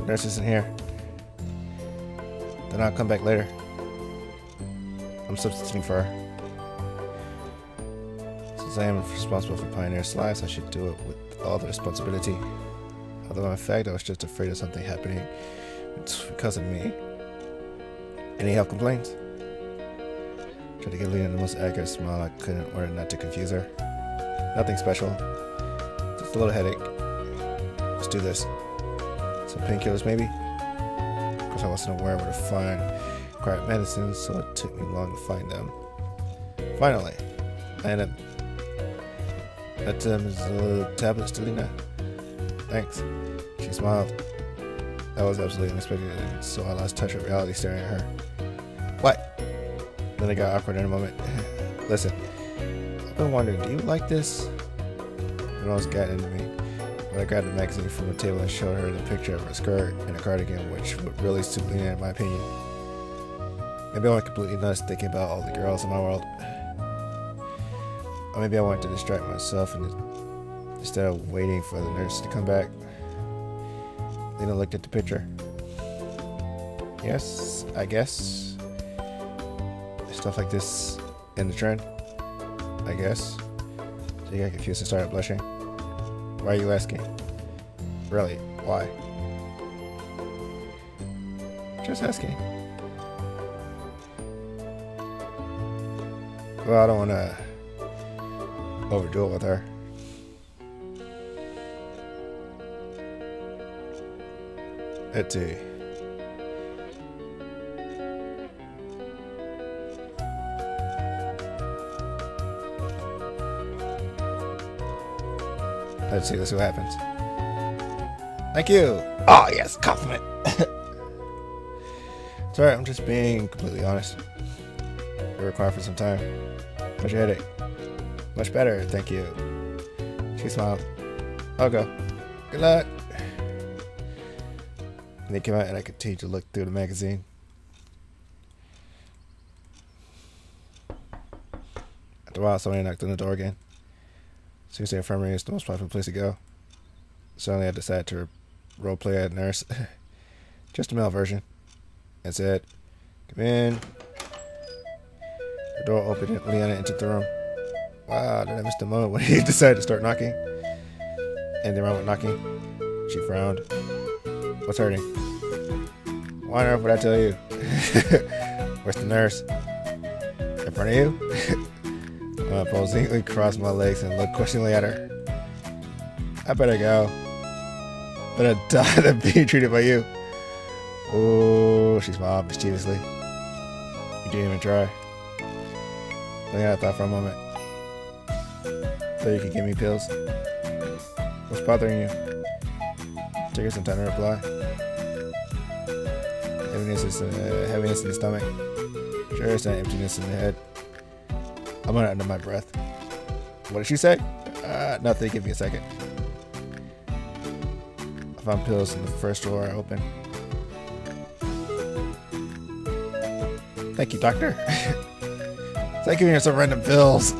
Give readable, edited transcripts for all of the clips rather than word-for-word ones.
Nurse isn't here. Then I'll come back later. I'm substituting for her. Since I am responsible for Pioneer's lives, I should do it with all the responsibility. Although in fact I was just afraid of something happening. It's because of me. Any health complaints? Tried to give Lena the most accurate smile I could in order not to confuse her. Nothing special. Just a little headache. Let's do this. Some painkillers maybe? Of course I wasn't aware where to find quiet medicines, so it took me long to find them. Finally, I ended up at tablets to Lena. Thanks. She smiled. That was absolutely unexpected, and so I lost touch of reality staring at her. What? Then it got awkward in a moment. Listen, I've been wondering, do you like this? It almost got into me. But I grabbed the magazine from the table and showed her the picture of her skirt and a cardigan, which would really suit Lena in my opinion. Maybe I went completely nuts thinking about all the girls in my world. Or maybe I wanted to distract myself and instead of waiting for the nurse to come back. Lena looked at the picture. Yes, I guess. Stuff like this in the trend, I guess. She got confused and started blushing. Why are you asking? Really? Why? Just asking. Well, I don't want to overdo it with her. Let's see. Let's see what happens. Thank you. Oh yes, compliment. It's alright, I'm just being completely honest. You're required for some time. How's your headache? Much better, thank you. She smiled. I'll go. Good luck. And they came out and I continued to look through the magazine. After a while, somebody knocked on the door again. Seems the infirmary is the most popular place to go. Suddenly I decided to roleplay as a nurse. Just a male version. And said, come in. The door opened and Leanna entered the room. Wow, did I miss the moment when he decided to start knocking? Anything wrong with knocking? She frowned. What's hurting? Why on earth would I tell you? Where's the nurse? In front of you? I posingly crossed my legs and looked questioningly at her. I better go. Better die than being treated by you. Oh, she smiled mischievously. You didn't even try. Then I thought for a moment. So you could give me pills? What's bothering you? Took her some time to reply. Heaviness in the stomach. Sure, it's not emptiness in the head. I'm gonna under my breath. What did she say? Nothing. Give me a second. I found pills in the first drawer I opened. Thank you, doctor. It's like giving her some random pills.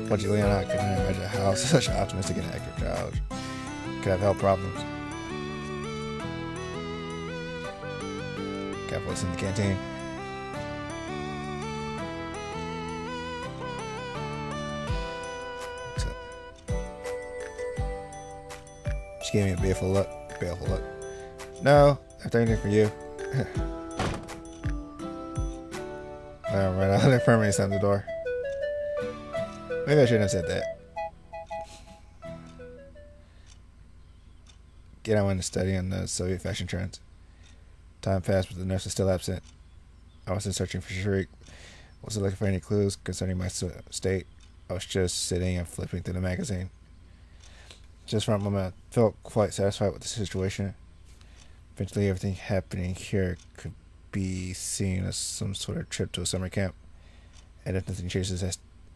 But Juliana, I couldn't imagine how such an optimistic and active child could have health problems. Got voice in the canteen. She gave me a baleful look. No, I have anything for you. I ran out of the infirmary and slammed the door. Maybe I shouldn't have said that. Again, I went to study on the Soviet fashion trends. Time passed, but the nurse was still absent. I wasn't searching for Sharik. Wasn't looking for any clues concerning my state. I was just sitting and flipping through the magazine. Just for a moment, I felt quite satisfied with the situation. Eventually, everything happening here could be seen as some sort of trip to a summer camp. And if nothing changes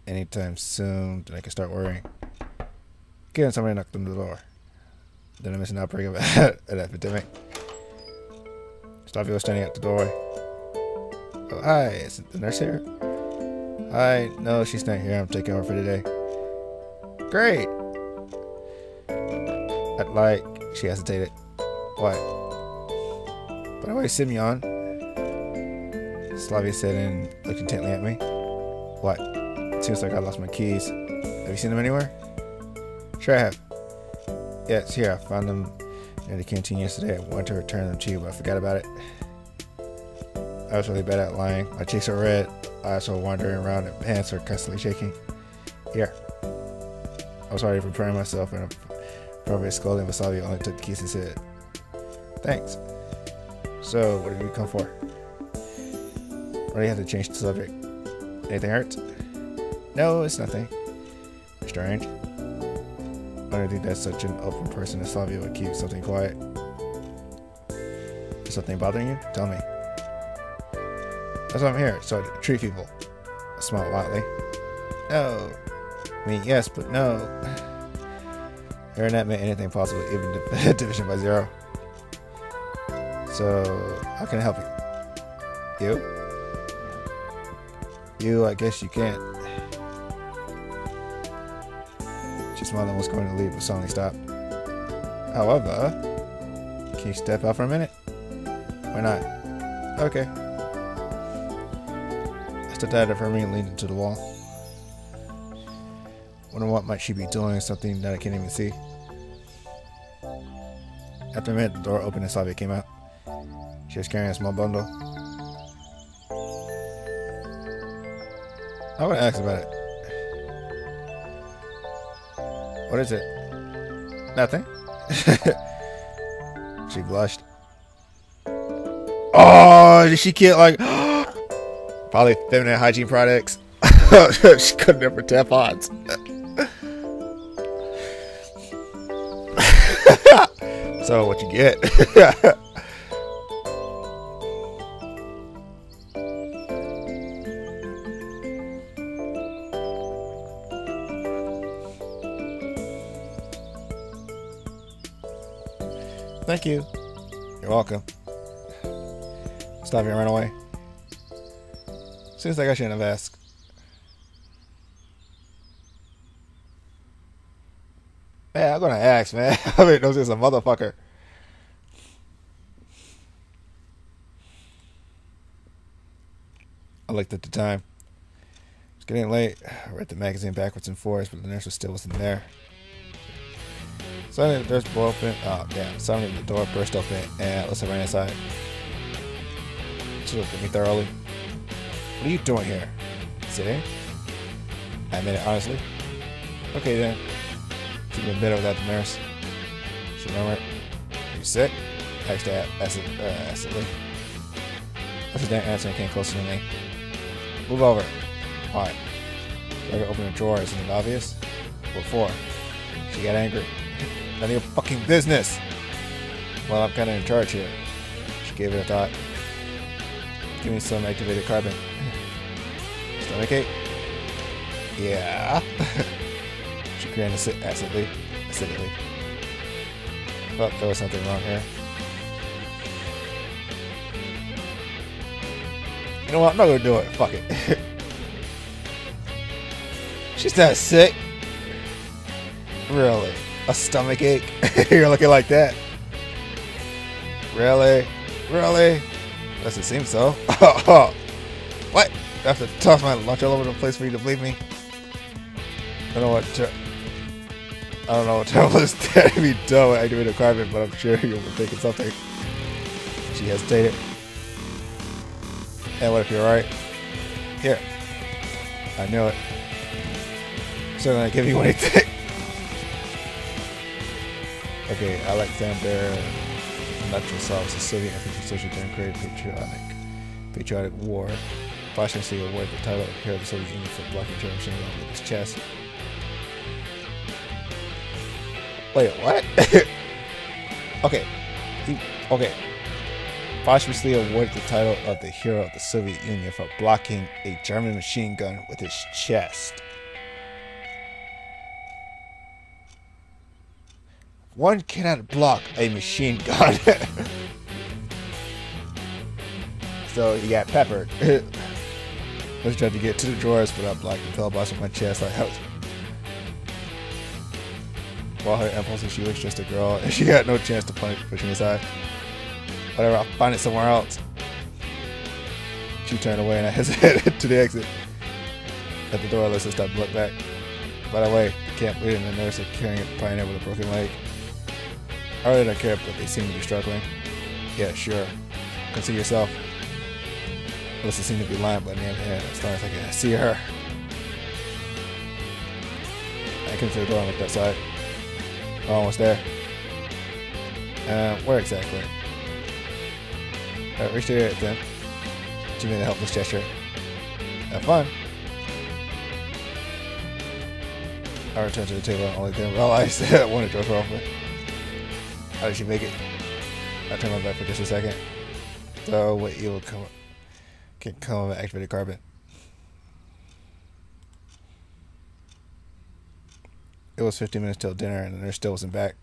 anytime soon, then I can start worrying. Again, somebody knocked on the door. Then I missed an outbreak of an epidemic. Stavio was standing at the doorway. Oh, hi, is the nurse here? Hi, no, she's not here. I'm taking over for today. Great! She hesitated. What? By the way, Simeon, Slavia said and looked intently at me. What? It seems like I lost my keys. Have you seen them anywhere? Sure I have. Yes, here. I found them in the canteen yesterday. I wanted to return them to you, but I forgot about it. I was really bad at lying. My cheeks are red, eyes are wandering around, and hands are constantly shaking. Here. I was already preparing myself, and appropriate scolding, but Slavia only took the keys and said, "Thanks." So, what did you come for? Why do you have to change the subject? Anything hurts? No, it's nothing. Strange. I don't think that such an open person as Slavia would keep something quiet. Is something bothering you? Tell me. That's why I'm here, so I treat people. I smiled wildly. No. I mean, yes, but no. Hearing that meant anything possible, even division by 0. So, how can I help you? You? You, I guess you can't. She smiled and was going to leave, but suddenly stopped. However, can you step out for a minute? Why not? Okay. I stepped out of her and leaned into the wall. Wonder what might she be doing, something that I can't even see. After a minute, the door opened and Slavia came out. She was carrying a small bundle. I want to ask about it. What is it? Nothing. She blushed. Oh, did she get like probably feminine hygiene products? She couldn't have for tampons. So what you get? Thank you. You're welcome. Stop and run away. Seems like I shouldn't have asked. Man, I'm gonna ask, man. I mean, those is a motherfucker. I looked at the time. It's getting late. I read the magazine backwards and forwards, but the nurse still wasn't there. Suddenly the door opened. Oh, damn. Suddenly the door burst open and Alyssa ran inside. She looked at me thoroughly. What are you doing here? Sitting? I admit it honestly. Okay then. She'd been better without the nurse. She murmured. Are you sick? I asked her acidly. Alyssa didn't answer and came closer to me. Move over. Why? I could open a drawer, isn't it obvious? What for? She got angry. None of your fucking business! Well, I'm kinda in charge here. She gave it a thought. Give me some activated carbon. Stomachache? Yeah. She grinned acidly. Thought there was something wrong here. You know what? I'm not gonna do it. Fuck it. She's not sick. Really? A stomach ache? You're looking like that. Really? Really? Doesn't seem so. What? I have to toss my lunch all over the place for you to believe me? I don't know what terrible is that to be done with activated carbon, but I'm sure you'll be thinking something. She hesitated. And what if you're right? Here. I knew it. So I give you anything. Okay, Alexander Metrosov was a Soviet infantry soldier during Great Patriotic War. Posthumously awarded the title of Hero of the Soviet Union for blocking German machine gun with his chest. Wait, what? Okay. Posthumously awarded the title of the Hero of the Soviet Union for blocking a German machine gun with his chest. One cannot block a machine gun. So he got peppered. I was trying to get to the drawers, but I blocked the pillbox with my chest. Like, while her impulse is she was just a girl and she had no chance to push me aside. Whatever, I'll find it somewhere else. She turned away and I hesitated to the exit. At the door, Alyssa stopped to look back. By the way, the camp leader and the nurse are carrying a pioneer with a broken leg. I really don't care, but they seem to be struggling. Yeah, sure. Consider yourself. Alyssa seemed to be lying, but on the other hand, as long as I can see her. I came to the door and looked outside. Oh, almost there. Where exactly? Reach there then. She made a helpless gesture. Have fun. I returned to the table and only then realized that one of the doors were open. How did she make it? I turned my back for just a second. So what evil can come of an activated carbon? It was 15 minutes till dinner and the nurse still wasn't back.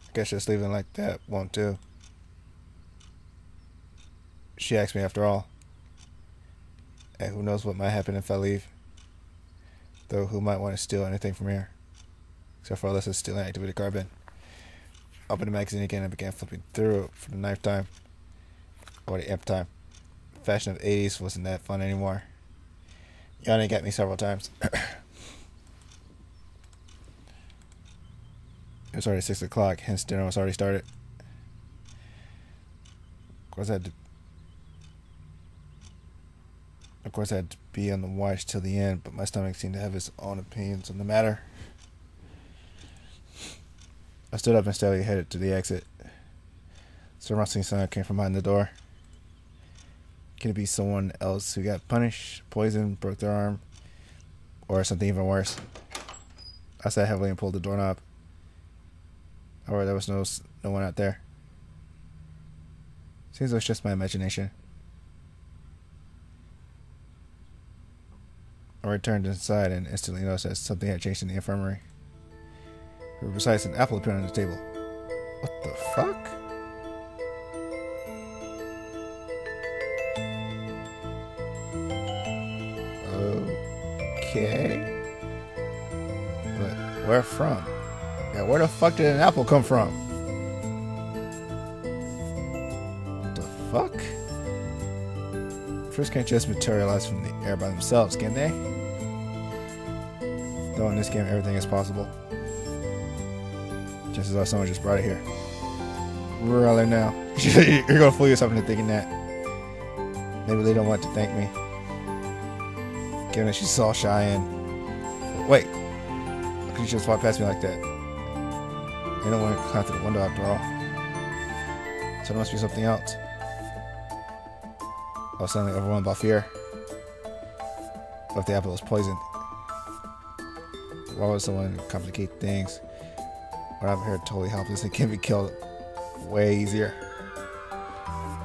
I guess just leaving like that won't do. She asked me after all. And who knows what might happen if I leave. Though who might want to steal anything from here? Except for Alyssa's stealing activated carbon. I opened the magazine again and began flipping through it for the 9th time. Or the 8th time. The fashion of the 80s wasn't that fun anymore. Yanni got me several times. It was already 6 o'clock, hence dinner was already started. Of course, I had to be on the watch till the end, but my stomach seemed to have its own opinions on the matter. I stood up and steadily headed to the exit. Some rustling sound came from behind the door. Can it be someone else who got punished, poisoned, broke their arm, or something even worse? I sat heavily and pulled the doorknob. However, there was no one out there. Seems it was just my imagination. I returned inside and instantly noticed that something had changed in the infirmary. Besides, an apple appeared on the table. What the fuck? Okay. But where from? Yeah, where the fuck did an apple come from? What the fuck? Fruits can't just materialize from the air by themselves, can they? Though in this game everything is possible. Just as though someone just brought it here. Really now? You're gonna fool yourself into thinking that. Maybe they don't want to thank me. Given that she's all shy and... Wait! How could you just walk past me like that? You don't want to climb through the window after all. So there must be something else. I was suddenly overwhelmed by fear. What if the apple was poisoned? Why would someone complicate things when I'm here totally helpless and can be killed way easier?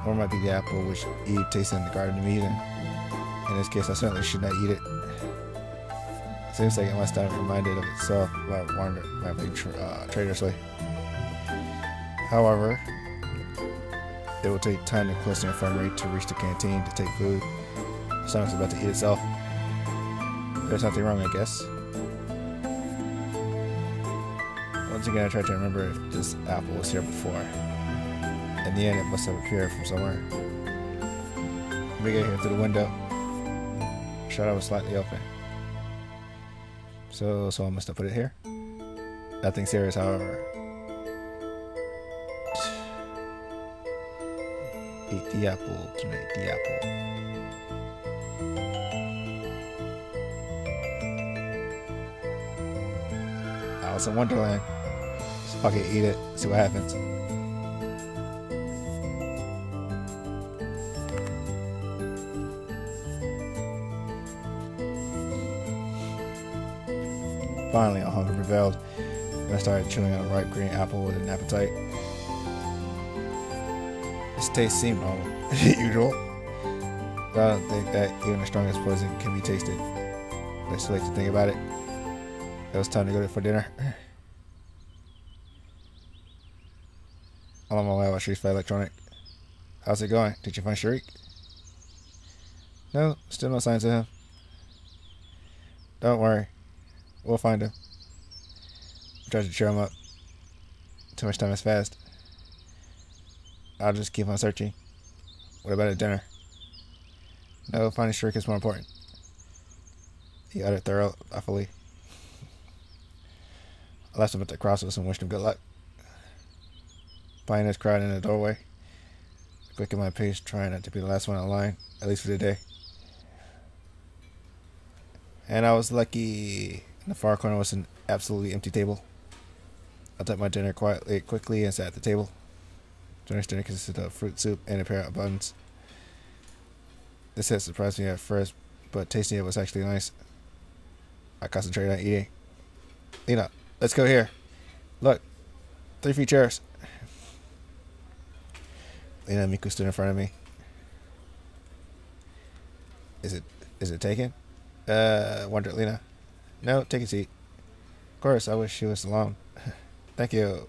Or it might be the apple which Eve tasted in the Garden of Eden. In this case, I certainly should not eat it. It seems like it must have reminded of itself by wandering traitorously. However, it will take time to close the infirmary to reach the canteen to take food. The stomach's about to eat itself. There's nothing wrong, I guess. Once again, I tried to remember if this apple was here before. In the end, it must have appeared from somewhere. We get here through the window. Shutter was slightly open. So I must have put it here. Nothing serious, however. Eat the apple tonight, the apple. Alice in Wonderland. Just fucking eat it, see what happens. Finally, our hunger prevailed, and I started chewing on a ripe green apple with an appetite. This taste seemed normal, usual, but I don't think that even the strongest poison can be tasted. It's too late to think about it. It was time to go for dinner. I'm on my way with Shariq Electronic. How's it going? Did you find Shariq? No, still no signs of him. Don't worry. We'll find him. Tried to cheer him up. Too much time has passed. I'll just keep on searching. What about at dinner? No, finding Shriek is more important. He uttered thoughtfully. I left him at the crossroads and wished him good luck. Pioneers cried in the doorway. Quick at my pace, trying not to be the last one in line, at least for the day. And I was lucky. In the far corner was an absolutely empty table. I took my dinner quickly and sat at the table. Dinner's dinner consisted of fruit soup and a pair of buns. This had surprised me at first, but tasting it was actually nice. I concentrated on eating. Lena, let's go here. Look, 3 free chairs. Lena and Miku stood in front of me. Is it taken? Wondered Lena. No, take a seat. Of course, I wish she was alone. Thank you.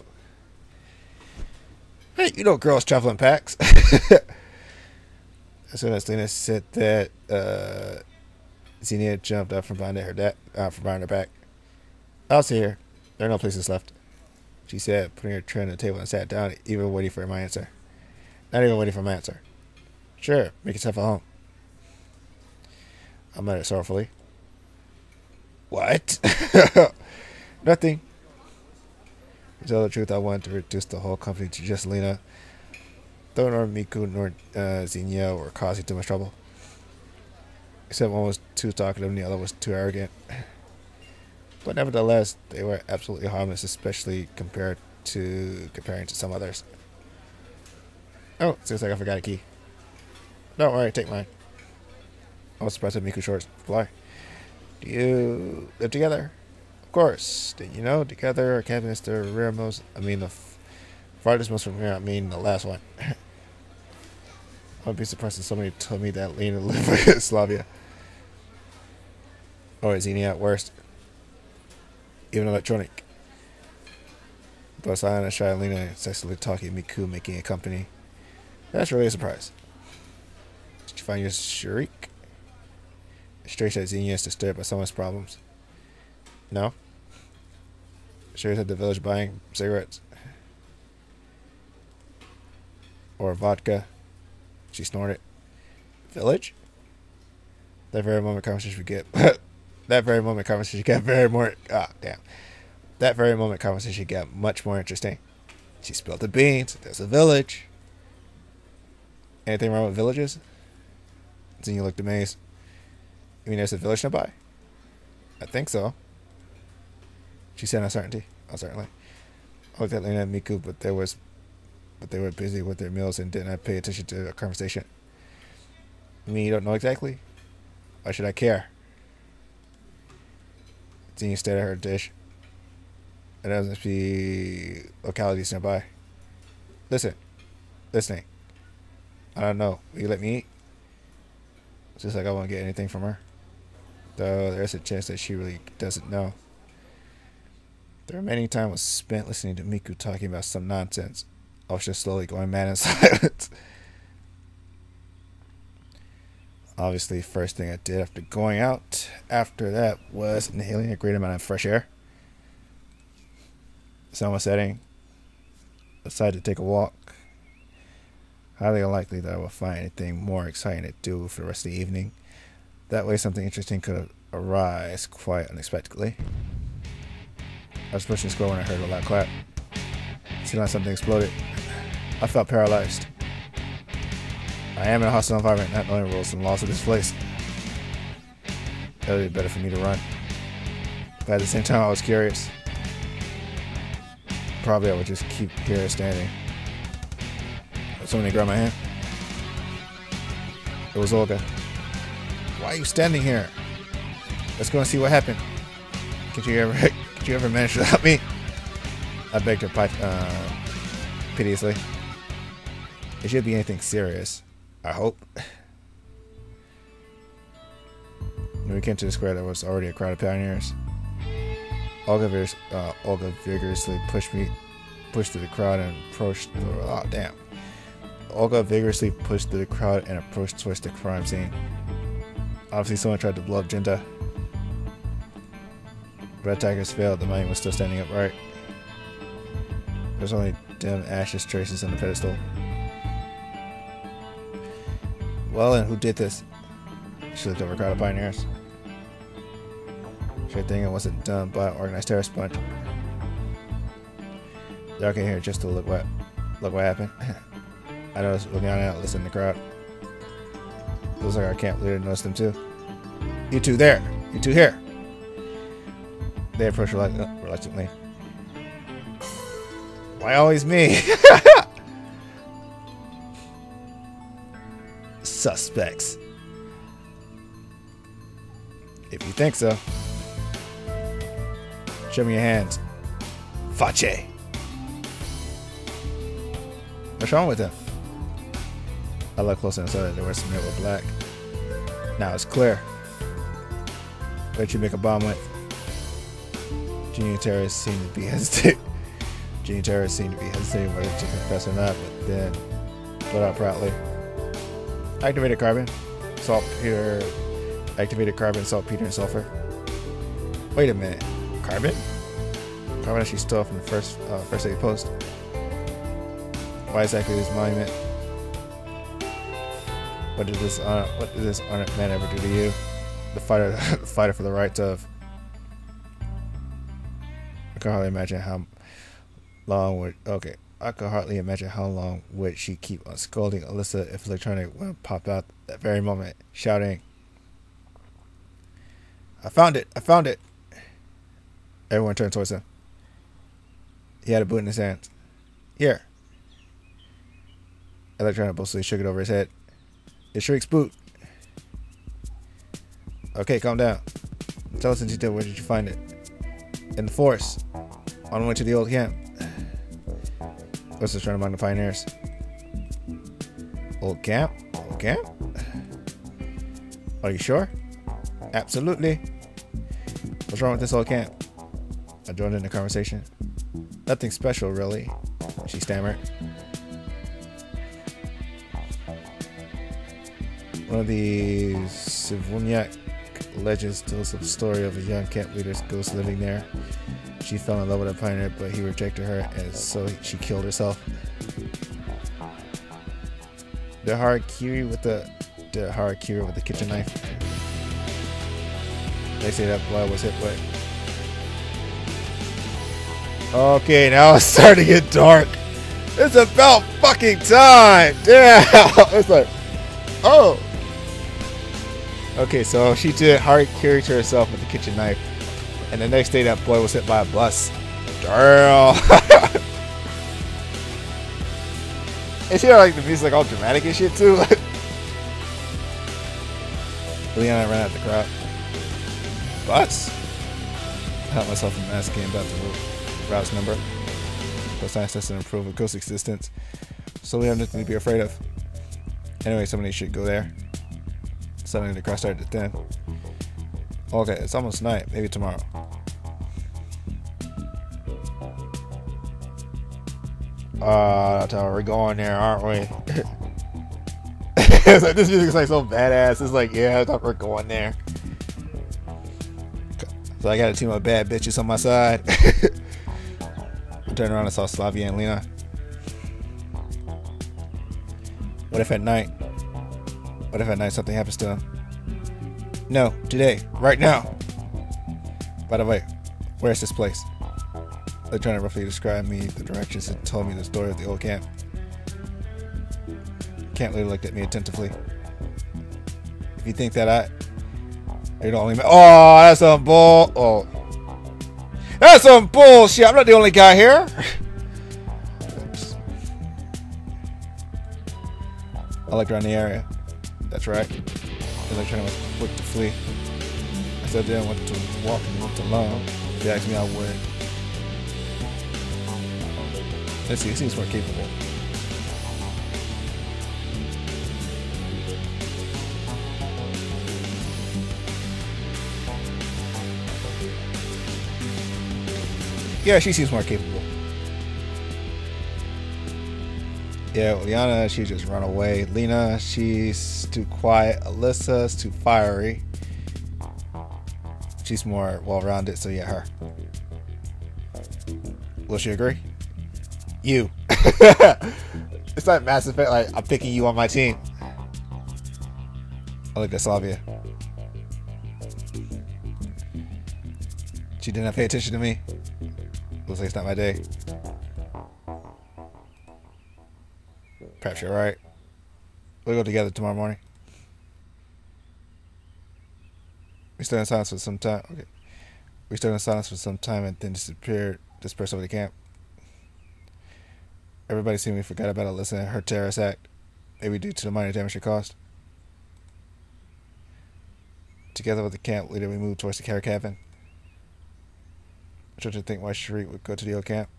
Hey, you know girls travel in packs. As soon as Lena said that, Xenia jumped up from behind her back. I'll see her. There are no places left, she said, putting her tray on the table and sat down, even waiting for my answer. Not even waiting for my answer. Sure, make yourself at home. I muttered sorrowfully. What? Nothing. To tell the truth, I wanted to reduce the whole company to just Lena. Though nor Miku nor Xenia were causing too much trouble. Except one was too talkative and the other was too arrogant. But nevertheless, they were absolutely harmless, especially comparing to some others. Oh, seems like I forgot a key. Don't worry, take mine. I was surprised at Miku's short reply. Do you live together? Of course. Did you know? Together, our cabin is the rearmost. The farthest most from here. The last one. I would be surprised if somebody told me that Lena lived in Slavia. Or Xenia at worst. Even electronic. Plus, I and shy Lena sexually talking Miku making a company. That's really a surprise. Did you find your Shriek? Strange that Xenia is disturbed by someone's problems. No. Sure at the village buying cigarettes. Or vodka. She snorted. Village? That very moment conversation we get. That very moment conversation got That very moment conversation got much more interesting. She spilled the beans. There's a village. Anything wrong with villages? Xenia looked amazed. You mean there's a village nearby? I think so. She said uncertainty. Uncertainly. I looked at Lena and Miku, but they were busy with their meals and did not pay attention to the conversation. You mean you don't know exactly? Why should I care? Xenia stared at her dish. And there must be localities nearby. Listening. I don't know. Will you let me eat? It's just like I won't get anything from her. Though there's a chance that she really doesn't know. The remaining time was spent listening to Miku talking about some nonsense. I was just slowly going mad in silence. Obviously, first thing I did after going out after that was inhaling a great amount of fresh air. The sun was setting. I decided to take a walk. Highly unlikely that I will find anything more exciting to do for the rest of the evening. That way something interesting could arise quite unexpectedly. I was pushing the scroll when I heard a loud clap. It seemed like something exploded. I felt paralyzed. I am in a hostile environment, not knowing the rules and laws of this place. It would be better for me to run. But at the same time, I was curious. Probably I would just keep here standing. Somebody grabbed my hand. It was Olga. Why are you standing here? Let's go and see what happened. Could you ever manage to help me? I begged her piteously. It should be anything serious. I hope. When we came to the square, there was already a crowd of pioneers. Olga vigorously pushed through the crowd and approached. Oh damn! Olga vigorously pushed through the crowd and approached towards the crime scene. Obviously, someone tried to blow up Jinta. But attackers failed. The man was still standing upright. There's only dim ashes traces on the pedestal. Well, and who did this? She looked over a crowd of pioneers. Sure thing it wasn't done by an organized terror sponge. Y'all came here just to look what happened. I noticed looking on out, listening to the crowd. Looks like our camp leader noticed them too. You two there! You two here! They approached reluctantly. Why always me? Suspects. If you think so. Show me your hands. Face. What's wrong with them? I looked closer and saw that there was some hair with black. Now it's clear. What'd you make a bomb with? Junior terrorists seem to be hesitating. Whether to confess or not, but then put out proudly. Activated carbon, saltpeter, and sulfur. Wait a minute, carbon? Carbon actually stole from the first aid post. Why exactly this monument? What did this honored man ever do to you? The fighter for the rights of. I can hardly imagine how long would she keep on scolding Alyssa if electronic wouldn't pop out that very moment, shouting, I found it! Everyone turned towards him. He had a boot in his hands. Here. Electronic boastfully shook it over his head. It Shriek's boot. Okay, calm down. Tell us in detail, where did you find it? In the forest. On the way to the old camp. What's this trying among the pioneers? Old camp? Are you sure? Absolutely. What's wrong with this old camp? I joined in the conversation. Nothing special, really, she stammered. One of the Sivunyak legends tells the story of a young camp leader's ghost living there. She fell in love with a pioneer, but he rejected her, and so she killed herself. The harakiri with the kitchen knife. They say that blood was hit with. Okay, now it's starting to get dark. It's about fucking time. Damn. It's like, oh. Okay, so she did harakiri to herself with the kitchen knife. And the next day, that boy was hit by a bus. Damn. And she had like the music like all dramatic and shit too. Leon ran out the crowd. Bus? I helped myself from asking about the route's number. But science doesn't improve with ghost existence. So we have nothing to be afraid of. Anyway, somebody should go there. Suddenly the crowd started to thin. Okay, it's almost night. Maybe tomorrow. That's how we're going there, aren't we? It's like, this music's like so badass. It's like, yeah, I thought we're going there. So I got a team of bad bitches on my side. I turned around and saw Slavia and Lena. What if at night something happens to him? No, today, right now. By the way, where's this place? They're trying to roughly describe me the directions and told me the story of the old camp. Camp leader looked at me attentively. If you think that you're the only man. Oh, that's some bull. Oh, that's some bullshit. I'm not the only guy here. I looked around the area. That's right. The electronic was quick to flee. I said I didn't want to walk and walked alone. If they asked me, I would. Let's see, he seems more capable. Yeah, she seems more capable. Yeah, Liana, she just run away. Lena, she's too quiet. Alyssa's too fiery. She's more well-rounded, so yeah, her. Will she agree? You. It's not Mass Effect. Like, I'm picking you on my team. I looked at Slavia. She did not pay attention to me. Looks like it's not my day. Perhaps you're right. We'll go together tomorrow morning. We stood in silence for some time. Okay. We stood in silence for some time and then dispersed over the camp. Everybody seemingly forgot about Alyssa and her terrorist act, maybe due to the minor damage it caused. Together with the camp leader, we moved towards the care cabin. I tried to think why Sharik would go to the old camp.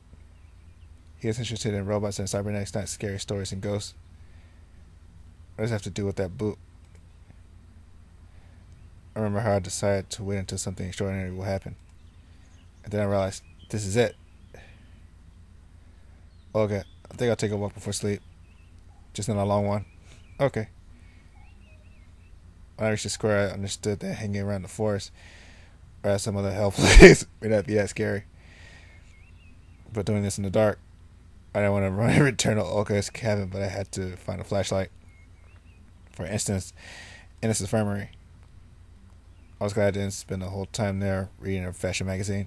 He is interested in robots and cybernetics, not scary stories and ghosts. What does it have to do with that boot? I remember how I decided to wait until something extraordinary will happen. And then I realized, this is it. Okay, I think I'll take a walk before sleep. Just not a long one. Okay. When I reached the square, I understood that hanging around the forest or at some other hell place may not be that scary. But doing this in the dark, I didn't want to run and return to Olga's cabin, but I had to find a flashlight. For instance, in this infirmary. I was glad I didn't spend the whole time there reading a fashion magazine.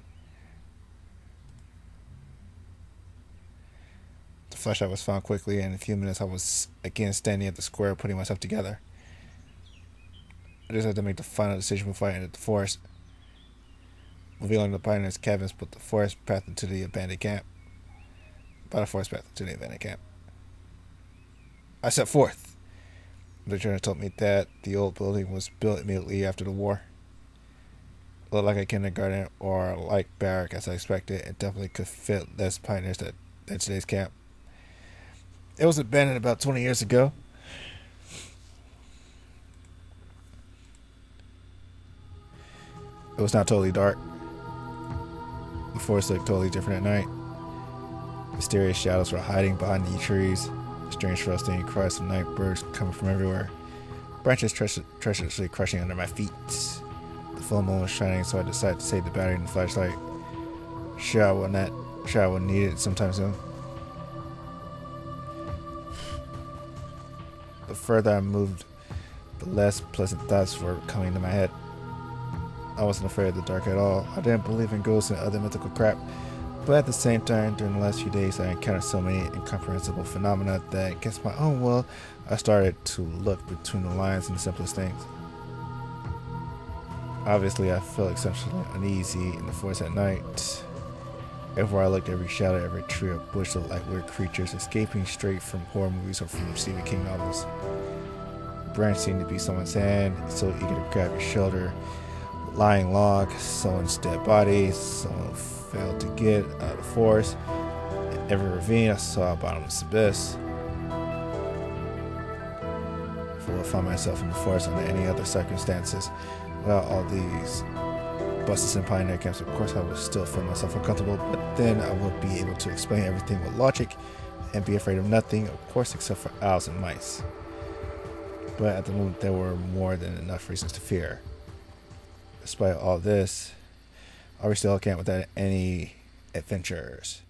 The flashlight was found quickly, and in a few minutes I was again standing at the square putting myself together. I just had to make the final decision before I entered the forest. Revealing the pioneer's cabins put the forest path into the abandoned camp. By the forest path into the abandoned camp. I set forth. The journal told me that the old building was built immediately after the war. It looked like a kindergarten or a light barrack as I expected. It definitely could fit less pioneers than today's camp. It was abandoned about 20 years ago. It was not totally dark. The forest looked totally different at night. Mysterious shadows were hiding behind the trees. Strange rustling cries of night birds coming from everywhere. Branches treacherously crushing under my feet. The full moon was shining, so I decided to save the battery in the flashlight. Sure I will need it sometime soon. The further I moved, the less pleasant thoughts were coming to my head. I wasn't afraid of the dark at all. I didn't believe in ghosts and other mythical crap. But at the same time, during the last few days, I encountered so many incomprehensible phenomena that, against my own will, I started to look between the lines in the simplest things. Obviously, I felt exceptionally uneasy in the forest at night. Everywhere I looked, every shadow, every tree or bush looked like weird creatures escaping straight from horror movies or from Stephen King novels. The branch seemed to be someone's hand, so eager to grab your shoulder. Lying log, someone's dead body, someone failed to get out of the forest. In every ravine, I saw a bottomless abyss. If I would find myself in the forest under any other circumstances, without all these buses and pioneer camps, of course I would still feel myself uncomfortable, but then I would be able to explain everything with logic and be afraid of nothing, of course, except for owls and mice. But at the moment, there were more than enough reasons to fear. Despite all this, I reached the camp without any adventures.